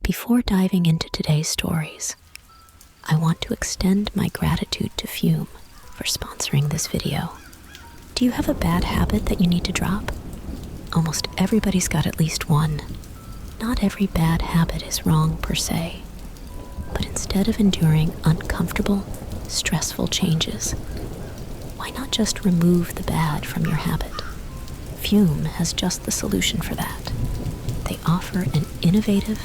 Before diving into today's stories, I want to extend my gratitude to Fume for sponsoring this video. Do you have a bad habit that you need to drop? Almost everybody's got at least one. Not every bad habit is wrong per se, but instead of enduring uncomfortable, stressful changes, why not just remove the bad from your habit? Fume has just the solution for that. They offer an innovative,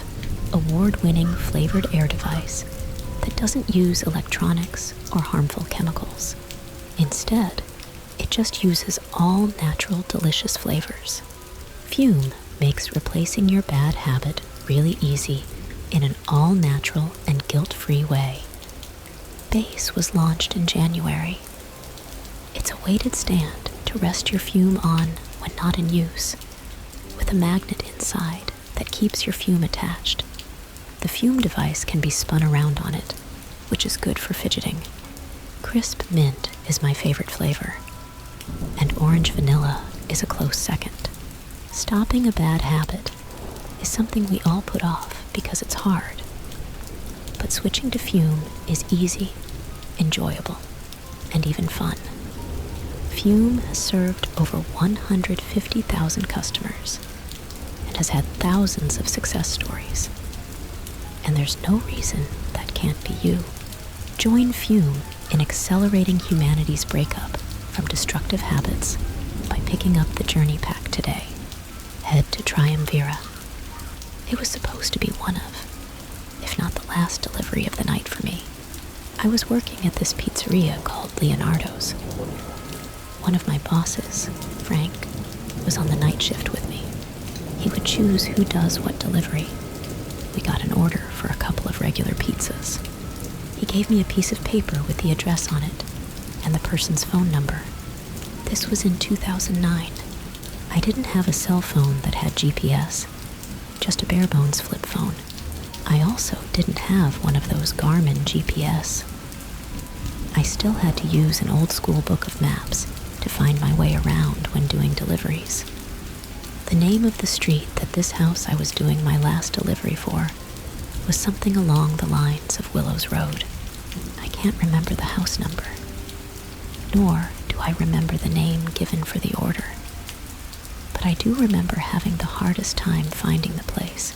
award-winning flavored air device that doesn't use electronics or harmful chemicals. Instead, it just uses all natural, delicious flavors. Fume makes replacing your bad habit really easy in an all-natural and guilt-free way. Base was launched in January. It's a weighted stand to rest your Fume on when not in use, with a magnet inside that keeps your Fume attached. The Fume device can be spun around on it, which is good for fidgeting. Crisp mint is my favorite flavor, and orange vanilla is a close second. Stopping a bad habit is something we all put off because it's hard. But switching to Fume is easy, enjoyable, and even fun. Fume has served over 150,000 customers and has had thousands of success stories. And there's no reason that can't be you. Join Fume in accelerating humanity's breakup from destructive habits by picking up the Journey Pack today. Head to Triumvira. It was supposed to be one of, if not the last delivery of the night for me. I was working at this pizzeria called Leonardo's. One of my bosses, Frank, was on the night shift with me. He would choose who does what delivery. We got an order for a couple of regular pizzas. He gave me a piece of paper with the address on it and the person's phone number. This was in 2009. I didn't have a cell phone that had GPS, just a bare-bones flip phone. I also didn't have one of those Garmin GPS. I still had to use an old-school book of maps to find my way around when doing deliveries. The name of the street that this house I was doing my last delivery for was something along the lines of Willows Road. I can't remember the house number, nor do I remember the name given for the order. But I do remember having the hardest time finding the place.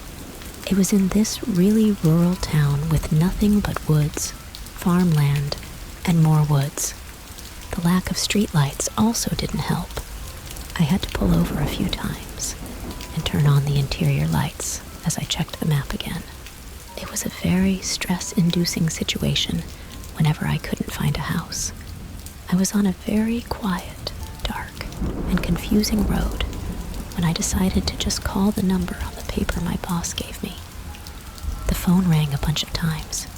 It was in this really rural town with nothing but woods, farmland, and more woods. The lack of streetlights also didn't help. I had to pull over a few times and turn on the interior lights as I checked the map again. It was a very stress-inducing situation whenever I couldn't find a house. I was on a very quiet, dark, and confusing road when I decided to just call the number on the paper my boss gave me. The phone rang a bunch of times.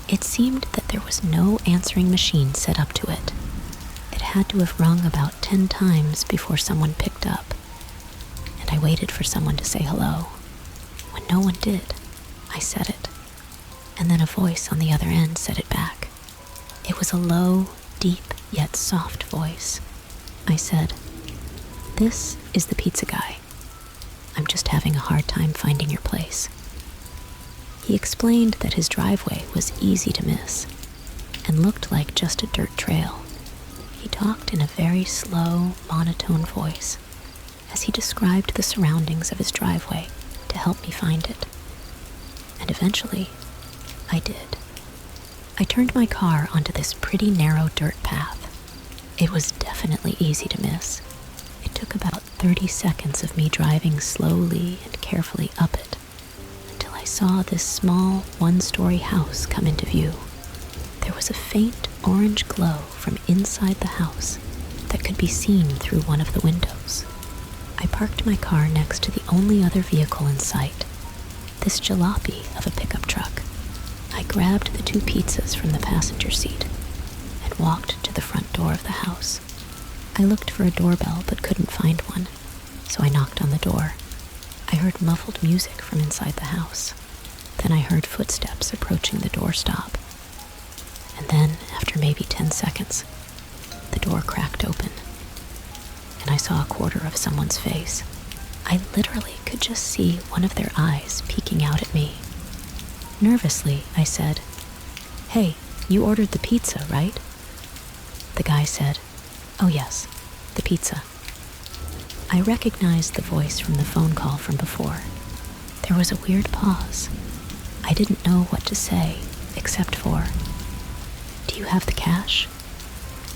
It seemed that there was no answering machine set up to it. It had to have rung about 10 times before someone picked up, and I waited for someone to say hello. When no one did, I said it, and then a voice on the other end said it back. It was a low, deep, yet soft voice. I said, "This is the pizza guy. I'm just having a hard time finding your place." He explained that his driveway was easy to miss and looked like just a dirt trail. He talked in a very slow, monotone voice as he described the surroundings of his driveway to help me find it. And eventually, I did. I turned my car onto this pretty narrow dirt path. It was definitely easy to miss. It took about 30 seconds of me driving slowly and carefully up it until I saw this small, one-story house come into view. There was a faint orange glow from inside the house that could be seen through one of the windows. I parked my car next to the only other vehicle in sight, this jalopy of a pickup truck. I grabbed the 2 pizzas from the passenger seat and walked to the front door of the house. I looked for a doorbell but couldn't find one, so I knocked on the door. I heard muffled music from inside the house. Then I heard footsteps approaching the doorstop. And then, after maybe 10 seconds, the door cracked open, and I saw a quarter of someone's face. I literally could just see one of their eyes peeking out at me. Nervously, I said, "Hey, you ordered the pizza, right?" The guy said, "Oh yes, the pizza." I recognized the voice from the phone call from before. There was a weird pause. I didn't know what to say, except for, "Do you have the cash?"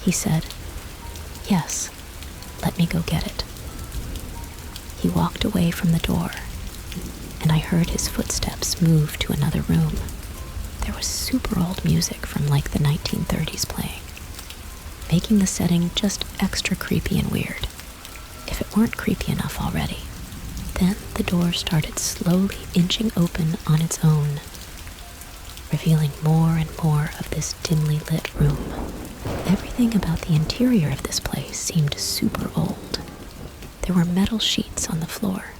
He said, "Yes, let me go get it." He walked away from the door, and I heard his footsteps move to another room. There was super old music from like the 1930s playing, making the setting just extra creepy and weird, if it weren't creepy enough already. Then the door started slowly inching open on its own, revealing more and more of this dimly lit room. Everything about the interior of this place seemed super old. There were metal sheets on the floor,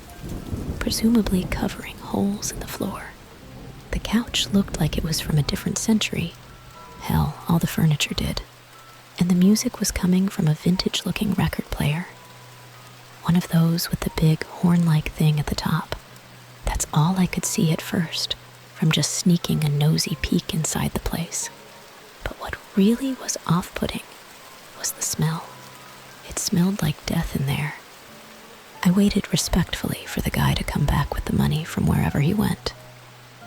presumably covering holes in the floor. The couch looked like it was from a different century. Hell, all the furniture did. And the music was coming from a vintage-looking record player. One of those with the big horn-like thing at the top. That's all I could see at first, from just sneaking a nosy peek inside the place. But what really was off-putting was the smell. It smelled like death in there. I waited respectfully for the guy to come back with the money from wherever he went.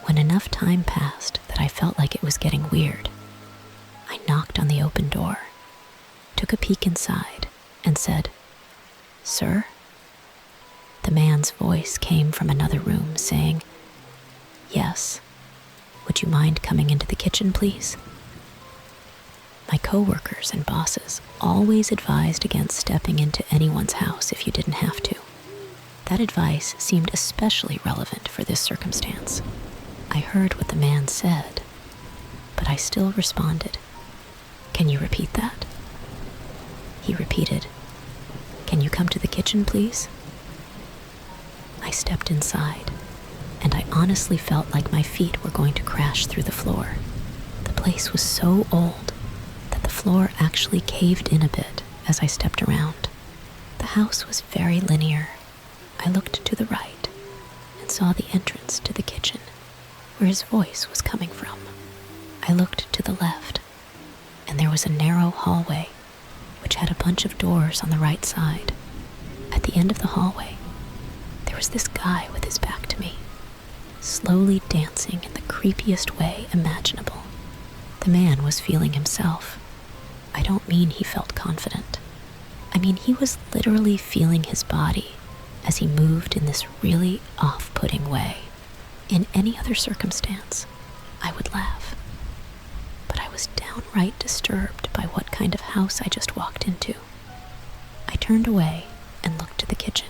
When enough time passed that I felt like it was getting weird, I knocked on the open door, took a peek inside, and said, "Sir?" The man's voice came from another room saying, "Yes. Would you mind coming into the kitchen, please?" My coworkers and bosses always advised against stepping into anyone's house if you didn't have to. That advice seemed especially relevant for this circumstance. I heard what the man said, but I still responded, "Can you repeat that?" He repeated, "Can you come to the kitchen, please?" I stepped inside, and I honestly felt like my feet were going to crash through the floor. The place was so old that the floor actually caved in a bit as I stepped around. The house was very linear. I looked to the right and saw the entrance to the kitchen, where his voice was coming from. I looked to the left, and there was a narrow hallway, which had a bunch of doors on the right side. At the end of the hallway, there was this guy with his back to me, slowly dancing in the creepiest way imaginable. The man was feeling himself. I don't mean he felt confident. I mean he was literally feeling his body as he moved in this really off-putting way. In any other circumstance, I would laugh. But I was downright disturbed by what kind of house I just walked into. I turned away and looked to the kitchen,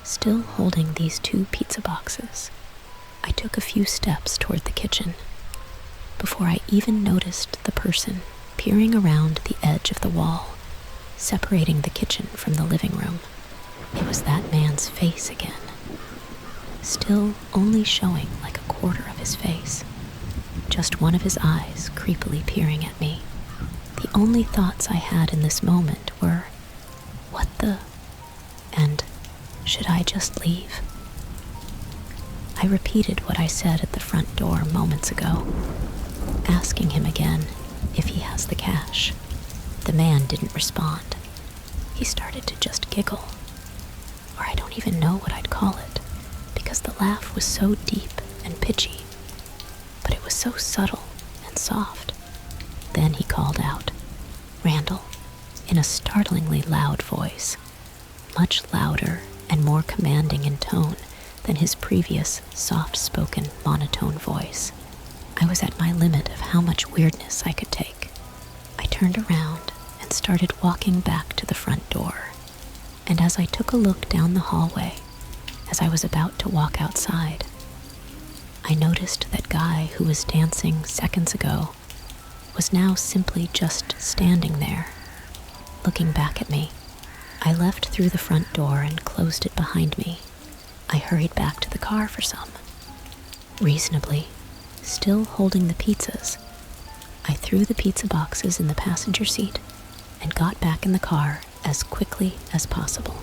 still holding these 2 pizza boxes. I took a few steps toward the kitchen before I even noticed the person peering around the edge of the wall, separating the kitchen from the living room. It was that man's face again, still only showing like a quarter of his face, just one of his eyes creepily peering at me. The only thoughts I had in this moment were, what the, and should I just leave? I repeated what I said at the front door moments ago, asking him again if he has the cash. The man didn't respond. He started to just giggle, or I don't even know what I'd call it, because the laugh was so deep and pitchy, but it was so subtle and soft. Then he called out, "Randall," in a startlingly loud voice, much louder and more commanding in tone than his previous soft-spoken monotone voice. I was at my limit of how much weirdness I could take. I turned around and started walking back to the front door. And as I took a look down the hallway, as I was about to walk outside, I noticed that guy who was dancing seconds ago was now simply just standing there, looking back at me. I left through the front door and closed it behind me. I hurried back to the car for some. Reasonably, still holding the pizzas, I threw the pizza boxes in the passenger seat and got back in the car as quickly as possible.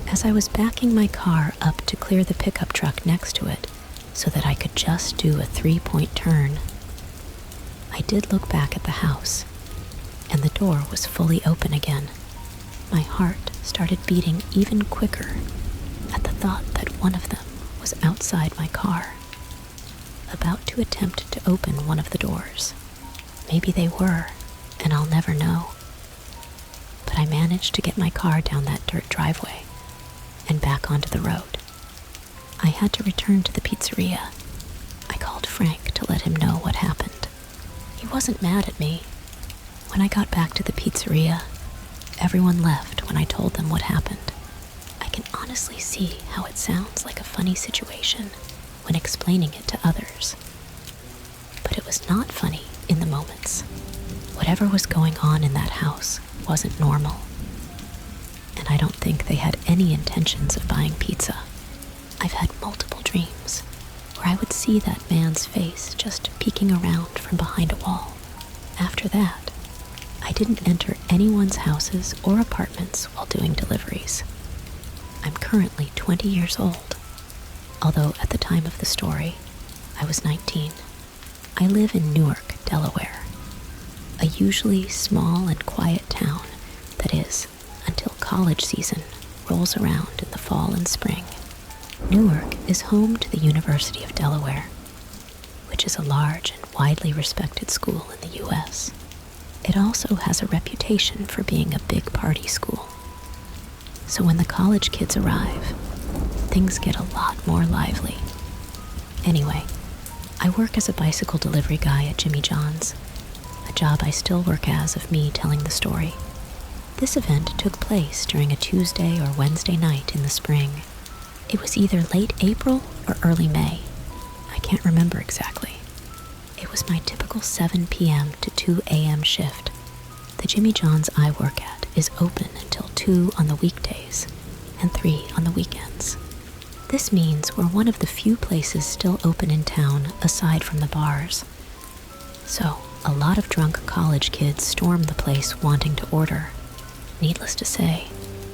As I was backing my car up to clear the pickup truck next to it, so that I could just do a 3-point turn. I did look back at the house, and the door was fully open again. My heart started beating even quicker at the thought that one of them was outside my car, about to attempt to open one of the doors. Maybe they were, and I'll never know. But I managed to get my car down that dirt driveway and back onto the road. I had to return to the pizzeria. I called Frank to let him know what happened. He wasn't mad at me. When I got back to the pizzeria, everyone left when I told them what happened. I can honestly see how it sounds like a funny situation when explaining it to others. But it was not funny in the moments. Whatever was going on in that house wasn't normal. And I don't think they had any intentions of buying pizza. I've had multiple dreams where I would see that man's face just peeking around from behind a wall. After that, I didn't enter anyone's houses or apartments while doing deliveries. I'm currently 20 years old, although at the time of the story, I was 19. I live in Newark, Delaware, a usually small and quiet town that is, until college season rolls around in the fall and spring. Newark is home to the University of Delaware, which is a large and widely respected school in the U.S. It also has a reputation for being a big party school. So when the college kids arrive, things get a lot more lively. Anyway, I work as a bicycle delivery guy at Jimmy John's, a job I still work as of me telling the story. This event took place during a Tuesday or Wednesday night in the spring. It was either late April or early May. I can't remember exactly. It was my typical 7 p.m. to 2 a.m. shift. The Jimmy John's I work at is open until 2 on the weekdays and 3 on the weekends. This means we're one of the few places still open in town aside from the bars. So, a lot of drunk college kids storm the place wanting to order. Needless to say,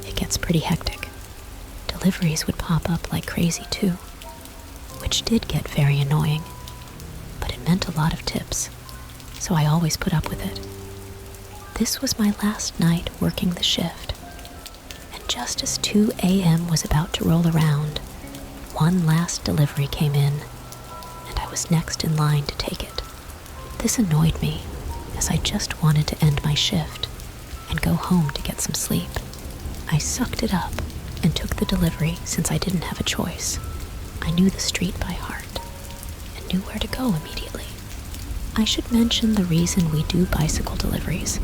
it gets pretty hectic. Deliveries would pop up like crazy too, which did get very annoying, but it meant a lot of tips, so I always put up with it. This was my last night working the shift, and just as 2 a.m. was about to roll around, one last delivery came in, and I was next in line to take it. This annoyed me, as I just wanted to end my shift and go home to get some sleep. I sucked it up and took the delivery since I didn't have a choice. I knew the street by heart and knew where to go immediately. I should mention the reason we do bicycle deliveries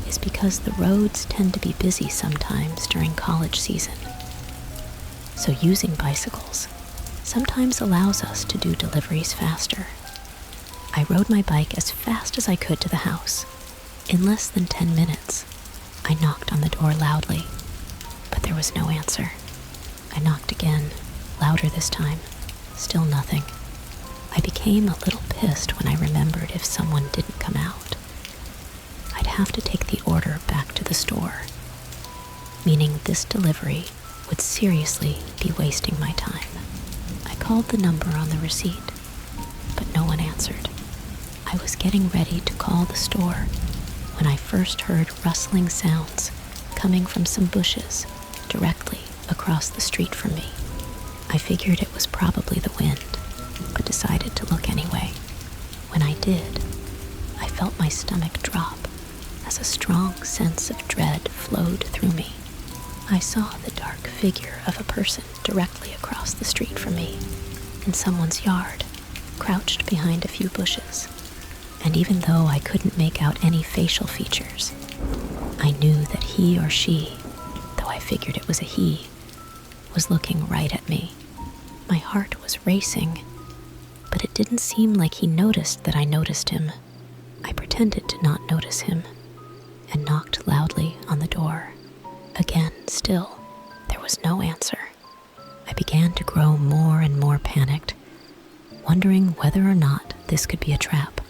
is because the roads tend to be busy sometimes during college season. So using bicycles sometimes allows us to do deliveries faster. I rode my bike as fast as I could to the house. In less than 10 minutes, I knocked on the door loudly, but there was no answer. I knocked again, louder this time. Still nothing. I became a little pissed when I remembered if someone didn't come out, I'd have to take the order back to the store, meaning this delivery would seriously be wasting my time. I called the number on the receipt, but no one answered. I was getting ready to call the store when I first heard rustling sounds coming from some bushes directly across the street from me. I figured it was probably the wind, but decided to look anyway. When I did, I felt my stomach drop as a strong sense of dread flowed through me. I saw the dark figure of a person directly across the street from me, in someone's yard, crouched behind a few bushes. And even though I couldn't make out any facial features, I knew that he or she, though I figured it was a he, was looking right at me. My heart was racing, but it didn't seem like he noticed that I noticed him. I pretended to not notice him and knocked loudly on the door. Again, still, there was no answer. I began to grow more and more panicked, wondering whether or not this could be a trap.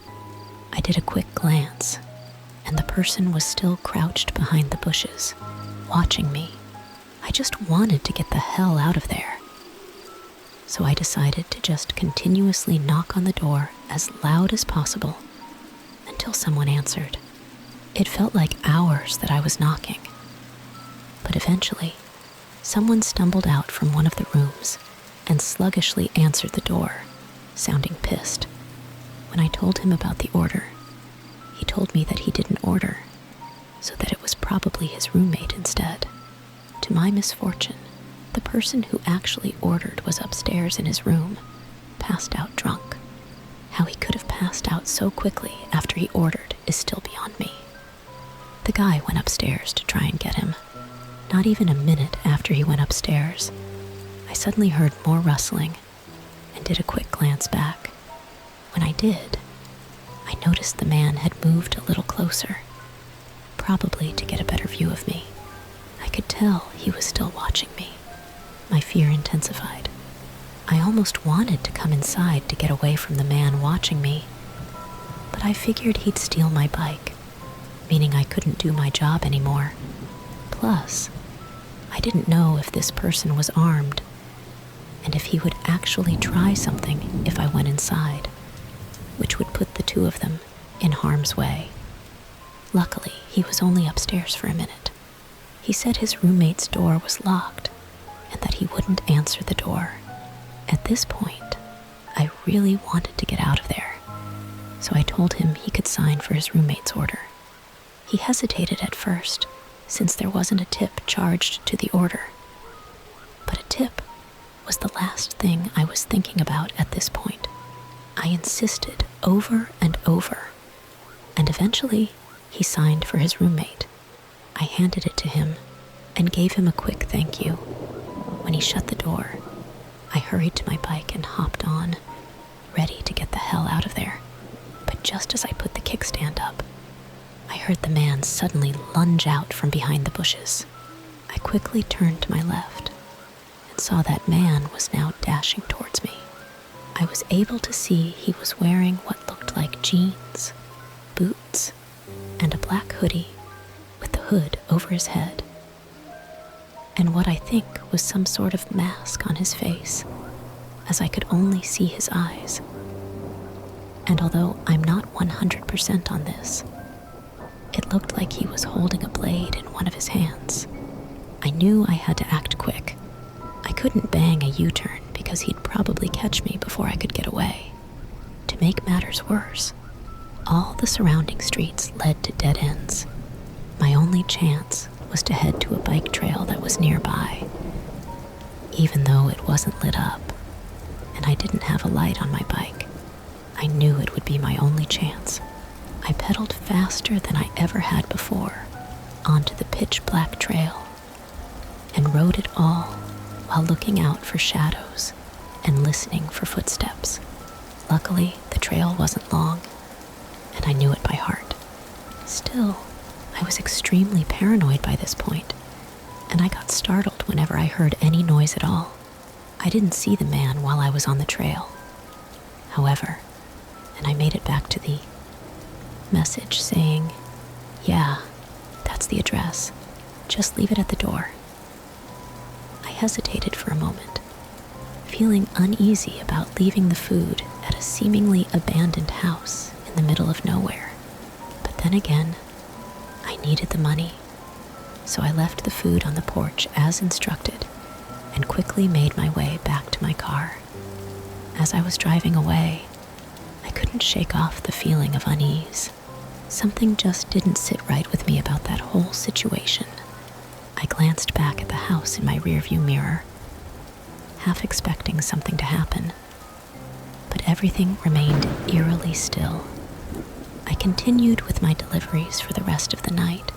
I did a quick glance, and the person was still crouched behind the bushes, watching me. I just wanted to get the hell out of there. so I decided to just continuously knock on the door as loud as possible until someone answered. It felt like hours that I was knocking, but eventually, someone stumbled out from one of the rooms and sluggishly answered the door, sounding pissed. When I told him about the order, he told me that he didn't order, so that it was probably his roommate instead. To my misfortune, the person who actually ordered was upstairs in his room, passed out drunk. How he could have passed out so quickly after he ordered is still beyond me. The guy went upstairs to try and get him. Not even a minute after he went upstairs, I suddenly heard more rustling and did a quick glance back. When I did, I noticed the man had moved a little closer, probably to get a better view of me. I could tell he was still watching me. My fear intensified. I almost wanted to come inside to get away from the man watching me, but I figured he'd steal my bike, meaning I couldn't do my job anymore. Plus, I didn't know if this person was armed, and if he would actually try something if I went inside, which would put the two of them in harm's way. Luckily, he was only upstairs for a minute. He said his roommate's door was locked and that he wouldn't answer the door. At this point, I really wanted to get out of there, so I told him he could sign for his roommate's order. He hesitated at first, since there wasn't a tip charged to the order. But a tip was the last thing I was thinking about at this point. I insisted over and over, and eventually he signed for his roommate. I handed it to him and gave him a quick thank you. When he shut the door, I hurried to my bike and hopped on, ready to get the hell out of there. But just as I put the kickstand up, I heard the man suddenly lunge out from behind the bushes. I quickly turned to my left and saw that man was now dashing towards me. I was able to see he was wearing what looked like jeans, boots, and a black hoodie with the hood over his head, and what I think was some sort of mask on his face, as I could only see his eyes. And although I'm not 100% on this, it looked like he was holding a blade in one of his hands. I knew I had to act quick. I couldn't bang a U-turn because he'd probably catch me before I could get away. To make matters worse, all the surrounding streets led to dead ends. My only chance was to head to a bike trail that was nearby. Even though it wasn't lit up, and I didn't have a light on my bike, I knew it would be my only chance. I pedaled faster than I ever had before onto the pitch-black trail and rode it all while looking out for shadows and listening for footsteps. Luckily, the trail wasn't long, and I knew it by heart. Still, I was extremely paranoid by this point, and I got startled whenever I heard any noise at all. I didn't see the man while I was on the trail. However, and I made it back to the message saying, "Yeah, that's the address. Just leave it at the door." I hesitated for a moment, feeling uneasy about leaving the food at a seemingly abandoned house in the middle of nowhere. But then again, I needed the money, so I left the food on the porch as instructed and quickly made my way back to my car. As I was driving away, I couldn't shake off the feeling of unease. Something just didn't sit right with me about that whole situation. I glanced back at the house in my rearview mirror, half expecting something to happen, but everything remained eerily still. I continued with my deliveries for the rest of the night,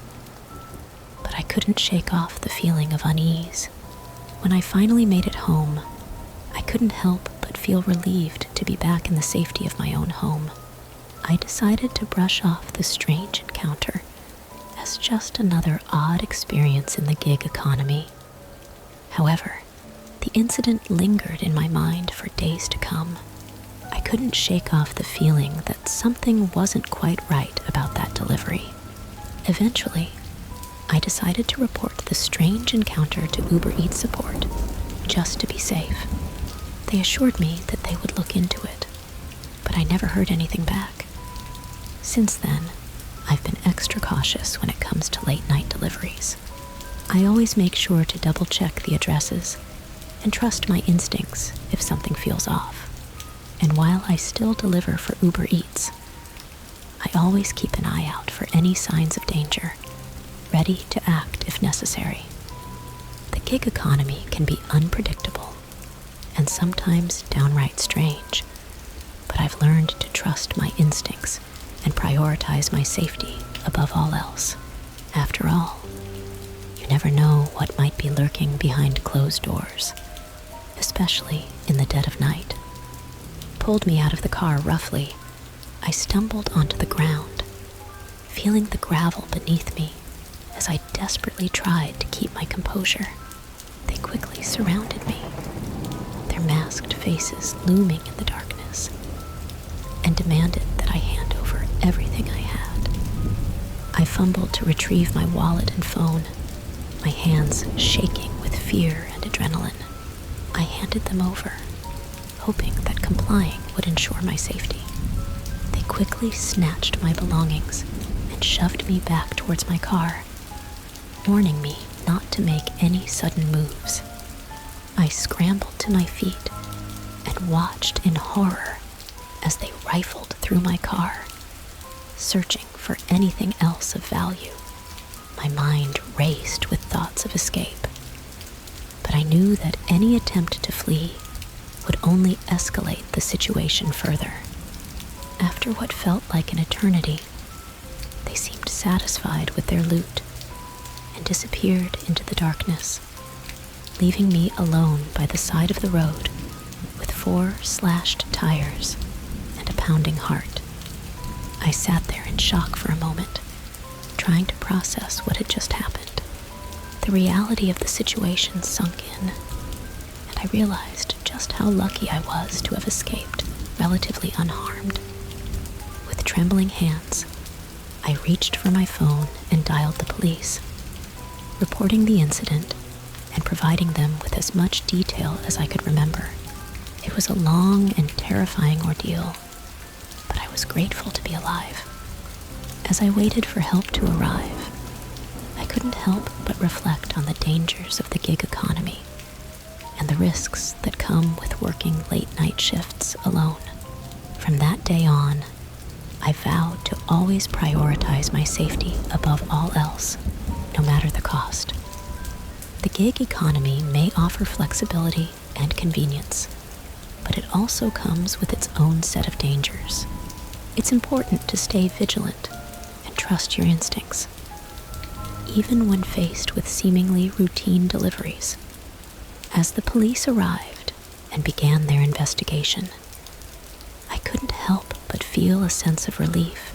but I couldn't shake off the feeling of unease. When I finally made it home, I couldn't help but feel relieved to be back in the safety of my own home. I decided to brush off the strange encounter as just another odd experience in the gig economy. However, the incident lingered in my mind for days to come. I couldn't shake off the feeling that something wasn't quite right about that delivery. Eventually, I decided to report the strange encounter to Uber Eats support, just to be safe. They assured me that they would look into it, but I never heard anything back. Since then, I've been extra cautious when it comes to late-night deliveries. I always make sure to double-check the addresses and trust my instincts if something feels off. And while I still deliver for Uber Eats, I always keep an eye out for any signs of danger, ready to act if necessary. The gig economy can be unpredictable and sometimes downright strange, but I've learned to trust my instincts and prioritize my safety above all else. After all, you never know what might be lurking behind closed doors, especially in the dead of night. Pulled me out of the car roughly, I stumbled onto the ground, feeling the gravel beneath me as I desperately tried to keep my composure. They quickly surrounded me, their masked faces looming in the darkness, and demanded that I hand over everything I had. I fumbled to retrieve my wallet and phone, my hands shaking with fear and adrenaline. I handed them over, hoping that complying would ensure my safety. They quickly snatched my belongings and shoved me back towards my car, warning me not to make any sudden moves. I scrambled to my feet and watched in horror as they rifled through my car, searching for anything else of value. My mind raced with thoughts of escape, but I knew that any attempt to flee would only escalate the situation further. After what felt like an eternity, they seemed satisfied with their loot and disappeared into the darkness, leaving me alone by the side of the road with 4 slashed tires and a pounding heart. I sat there in shock for a moment, trying to process what had just happened. The reality of the situation sunk in, and I realized just how lucky I was to have escaped relatively unharmed. With trembling hands, I reached for my phone and dialed the police, reporting the incident and providing them with as much detail as I could remember. It was a long and terrifying ordeal, but I was grateful to be alive. As I waited for help to arrive, I couldn't help but reflect on the dangers of the gig economy and the risks that come with working late-night shifts alone. From that day on, I vowed to always prioritize my safety above all else, no matter the cost. The gig economy may offer flexibility and convenience, but it also comes with its own set of dangers. It's important to stay vigilant and trust your instincts, even when faced with seemingly routine deliveries. As the police arrived and began their investigation, I couldn't help but feel a sense of relief,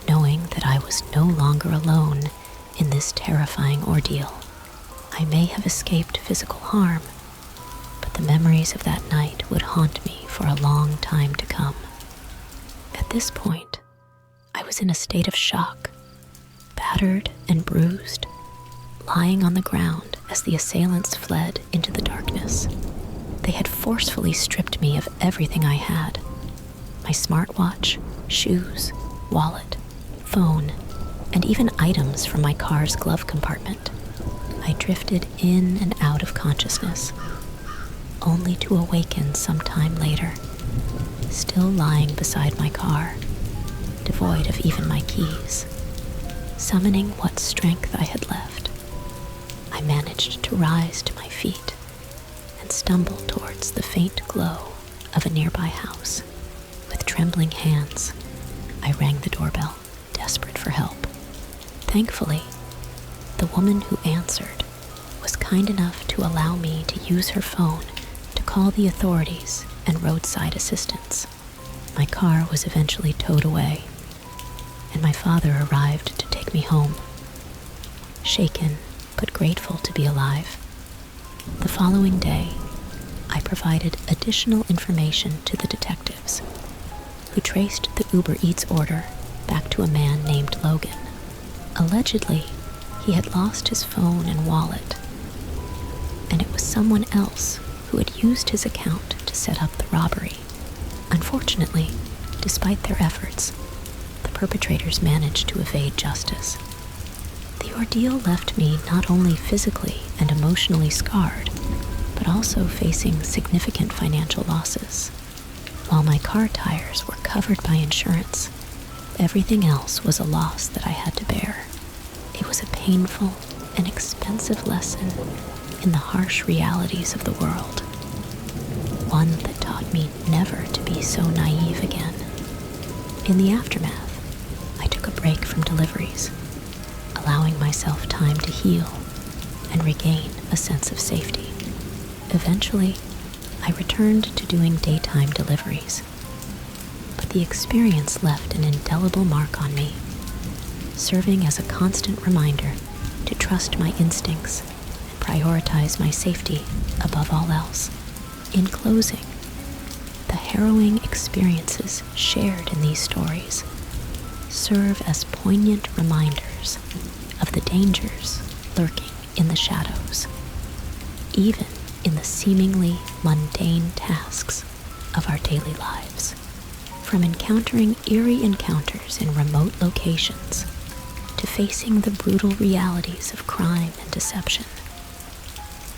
knowing that I was no longer alone in this terrifying ordeal. I may have escaped physical harm, but the memories of that night would haunt me for a long time to come. At this point, I was in a state of shock, battered and bruised, lying on the ground as the assailants fled into the darkness. They had forcefully stripped me of everything I had: my smartwatch, shoes, wallet, phone, and even items from my car's glove compartment. I drifted in and out of consciousness, only to awaken sometime later, still lying beside my car, devoid of even my keys. Summoning what strength I had left, I managed to rise to my feet and stumble towards the faint glow of a nearby house. With trembling hands, I rang the doorbell, desperate for help. Thankfully, the woman who answered was kind enough to allow me to use her phone to call the authorities and roadside assistance. My car was eventually towed away, and my father arrived to take me home. Shaken, but grateful to be alive. The following day, I provided additional information to the detectives, who traced the Uber Eats order back to a man named Logan. Allegedly, he had lost his phone and wallet, and it was someone else who had used his account to set up the robbery. Unfortunately, despite their efforts, the perpetrators managed to evade justice. The ordeal left me not only physically and emotionally scarred, but also facing significant financial losses. While my car tires were covered by insurance, everything else was a loss that I had to bear. It was a painful and expensive lesson in the harsh realities of the world. One that taught me never to be so naive again. In the aftermath, I took a break from Deliveries, allowing myself time to heal and regain a sense of safety. Eventually, I returned to doing daytime deliveries, but the experience left an indelible mark on me, serving as a constant reminder to trust my instincts and prioritize my safety above all else. In closing, the harrowing experiences shared in these stories serve as poignant reminders of the dangers lurking in the shadows, even in the seemingly mundane tasks of our daily lives. From encountering eerie encounters in remote locations to facing the brutal realities of crime and deception,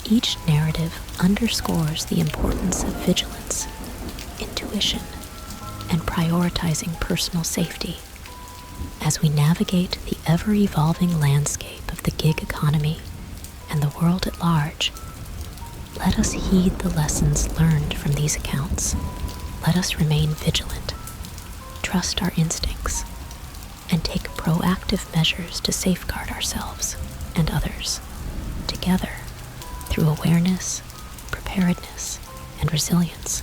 each narrative underscores the importance of vigilance, intuition, and prioritizing personal safety. As we navigate the ever-evolving landscape of the gig economy and the world at large, let us heed the lessons learned from these accounts. Let us remain vigilant, trust our instincts, and take proactive measures to safeguard ourselves and others. Together, through awareness, preparedness, and resilience,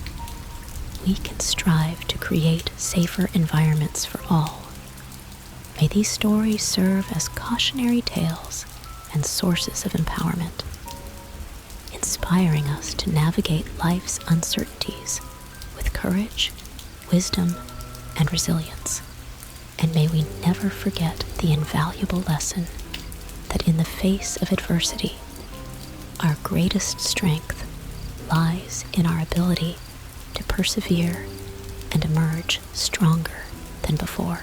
we can strive to create safer environments for all. May these stories serve as cautionary tales and sources of empowerment, inspiring us to navigate life's uncertainties with courage, wisdom, and resilience. And may we never forget the invaluable lesson that in the face of adversity, our greatest strength lies in our ability to persevere and emerge stronger than before.